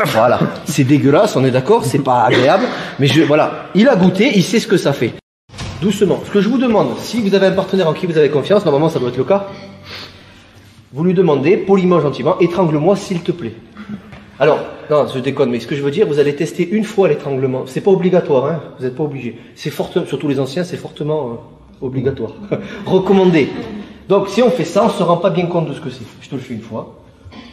Voilà, c'est dégueulasse, on est d'accord, c'est pas agréable, mais voilà, il a goûté, il sait ce que ça fait. Doucement. Ce que je vous demande, si vous avez un partenaire en qui vous avez confiance, normalement ça doit être le cas, vous lui demandez, poliment, gentiment, étrangle-moi s'il te plaît. Alors, non, je déconne, mais ce que je veux dire, vous allez tester une fois l'étranglement. C'est pas obligatoire, hein, vous n'êtes pas obligé. C'est fortement, surtout les anciens, c'est fortement obligatoire. Recommandé. Donc, si on fait ça, on se rend pas bien compte de ce que c'est. Je te le fais une fois.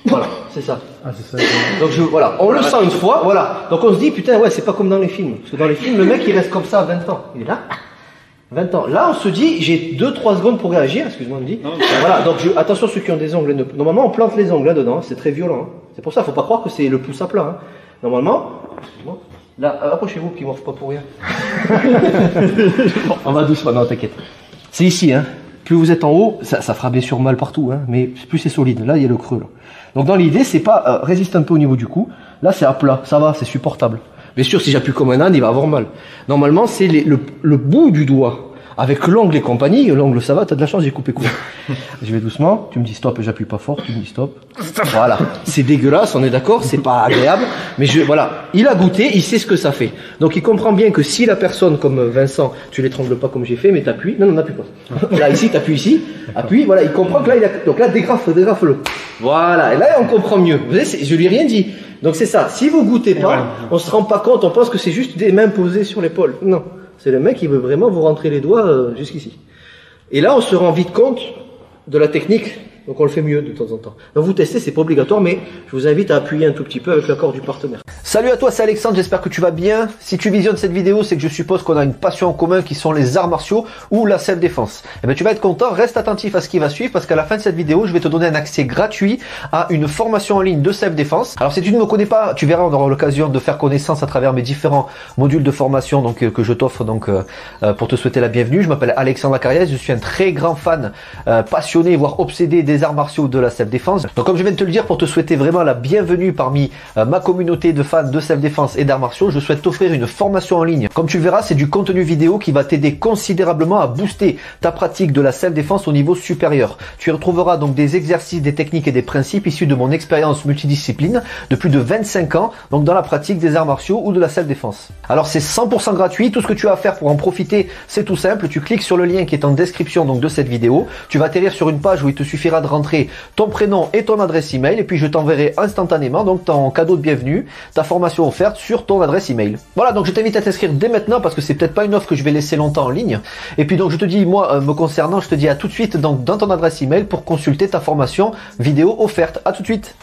Voilà, c'est ça. Ah, c'est ça. Donc, voilà, on le sent une fois, voilà. Donc, on se dit, putain, ouais, c'est pas comme dans les films. Parce que dans les films, le mec, il reste comme ça à 20 ans. Il est là. 20 ans. Là, on se dit, j'ai 2-3 secondes pour réagir, excuse-moi, on me dit. Voilà, donc attention ceux qui ont des ongles. Normalement, on plante les ongles là-dedans, c'est très violent. Hein. C'est pour ça, faut pas croire que c'est le pouce à plat. Hein. Normalement, excuse-moi, là, approchez-vous, qui morfle pas pour rien. On va doucement, non, t'inquiète. C'est ici, hein. Plus vous êtes en haut, ça fera bien sûr mal partout, hein, mais plus c'est solide. Là, il y a le creux, là. Donc, dans l'idée, c'est pas, résiste un peu au niveau du cou. Là, c'est à plat, ça va, c'est supportable. Bien sûr, si j'appuie comme un âne, il va avoir mal. Normalement, c'est le bout du doigt. Avec l'ongle et compagnie, l'ongle ça va, t'as de la chance, j'ai coupé court. Je vais doucement, tu me dis stop, j'appuie pas fort, tu me dis stop. Voilà, c'est dégueulasse, on est d'accord, c'est pas agréable, mais voilà, il a goûté, il sait ce que ça fait. Donc il comprend bien que si la personne comme Vincent, tu l'étrangles pas comme j'ai fait, mais t'appuies, non, n'appuie pas. Là ici, t'appuies ici, appuie, voilà, il comprend que là, donc là, dégrafe-le. Voilà, et là, on comprend mieux. Vous voyez, je lui ai rien dit. Donc c'est ça, si vous goûtez pas, on se rend pas compte, on pense que c'est juste des mains posées sur l'épaule. Non. C'est le mec qui veut vraiment vous rentrer les doigts jusqu'ici. Et là, on se rend vite compte de la technique. Donc on le fait mieux de temps en temps. Donc vous testez, c'est pas obligatoire, mais je vous invite à appuyer un tout petit peu avec l'accord du partenaire. Salut à toi, c'est Alexandre, j'espère que tu vas bien. Si tu visionnes cette vidéo, c'est que je suppose qu'on a une passion en commun qui sont les arts martiaux ou la self-défense. Eh bien tu vas être content, reste attentif à ce qui va suivre parce qu'à la fin de cette vidéo, je vais te donner un accès gratuit à une formation en ligne de self-défense. Alors si tu ne me connais pas, tu verras, on aura l'occasion de faire connaissance à travers mes différents modules de formation donc, que je t'offre donc pour te souhaiter la bienvenue. Je m'appelle Alexandre Lacarrière, je suis un très grand fan, passionné, voire obsédé des arts martiaux de la self-défense. Donc comme je viens de te le dire, pour te souhaiter vraiment la bienvenue parmi ma communauté de fans de self-défense et d'arts martiaux, je souhaite t'offrir une formation en ligne. Comme tu le verras, c'est du contenu vidéo qui va t'aider considérablement à booster ta pratique de la self-défense au niveau supérieur. Tu y retrouveras donc des exercices, des techniques et des principes issus de mon expérience multidiscipline de plus de 25 ans, donc dans la pratique des arts martiaux ou de la self-défense. Alors c'est 100% gratuit, tout ce que tu as à faire pour en profiter, c'est tout simple, tu cliques sur le lien qui est en description donc de cette vidéo, tu vas atterrir sur une page où il te suffira de rentrer ton prénom et ton adresse email et puis je t'enverrai instantanément donc ton cadeau de bienvenue, ta formation offerte sur ton adresse email. Voilà, donc je t'invite à t'inscrire dès maintenant parce que c'est peut-être pas une offre que je vais laisser longtemps en ligne. Et puis donc je te dis, moi me concernant, je te dis à tout de suite donc dans ton adresse email pour consulter ta formation vidéo offerte. À tout de suite.